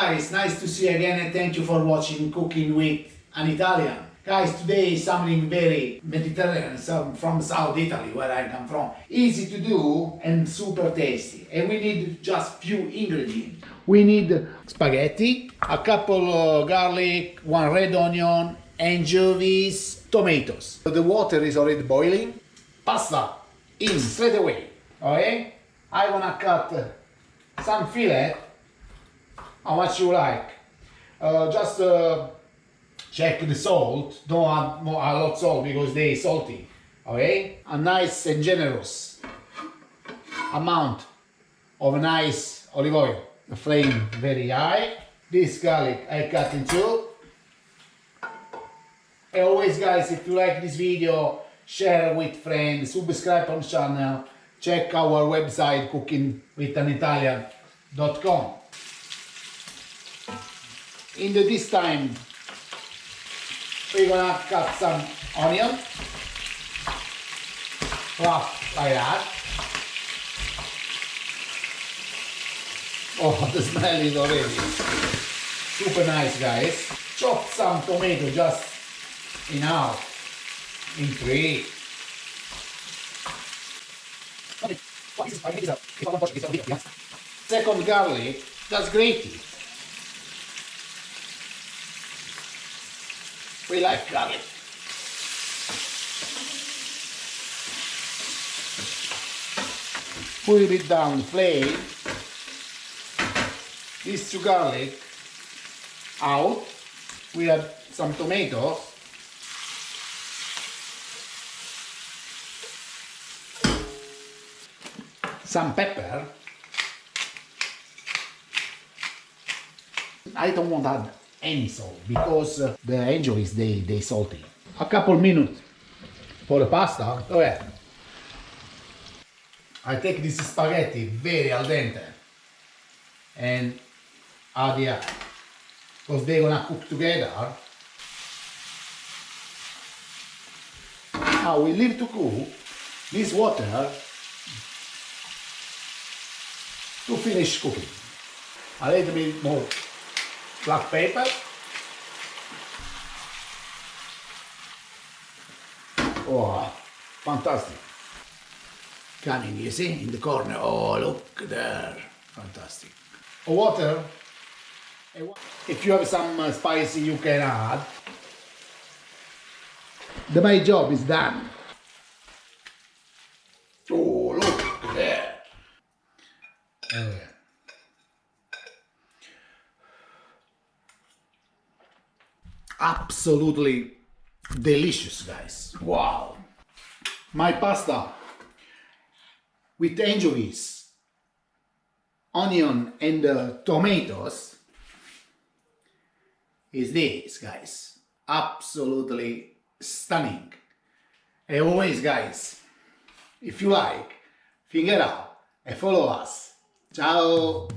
guys, nice to see you again and thank you for watching Cooking with an Italian. Guys, today is something very Mediterranean, from South Italy, where I come from. Easy to do and super tasty. And we need just few ingredients. We need spaghetti, a couple of garlic, 1 red onion, anchovies, tomatoes. The water is already boiling. Pasta in straight away. Okay? I wanna cut some fillet. How much you like? Just check the salt. Don't add a lot of salt because they salty. Okay? A nice and generous amount of nice olive oil. The flame very high. This garlic I cut in two. And always, guys, if you like this video, share with friends, subscribe on channel, check our website cookingwithanitalian.com. In this time, we're gonna cut some onion, rough like that. Oh, the smell is already super nice, guys. Chop some tomato just in half, in three. Second garlic, just grate it. We like garlic. Put it down the flame. These two garlic out. We add some tomatoes. Some pepper. I don't want to add any salt because the anchovies they salty. A couple minutes for the pasta. Oh yeah. I take this spaghetti very al dente and add here because they're gonna cook together. Now we leave to cook this water to finish cooking. A little bit more black pepper. Oh, fantastic. Coming, you see, in the corner. Oh, look there. Fantastic. Water. If you have some spicy, you can add. My job is done. Oh, look there. Absolutely delicious, guys. Wow. My pasta with anchovies, onion and tomatoes is this, guys. Absolutely stunning. And always, guys, if you like, finger up and follow us. Ciao.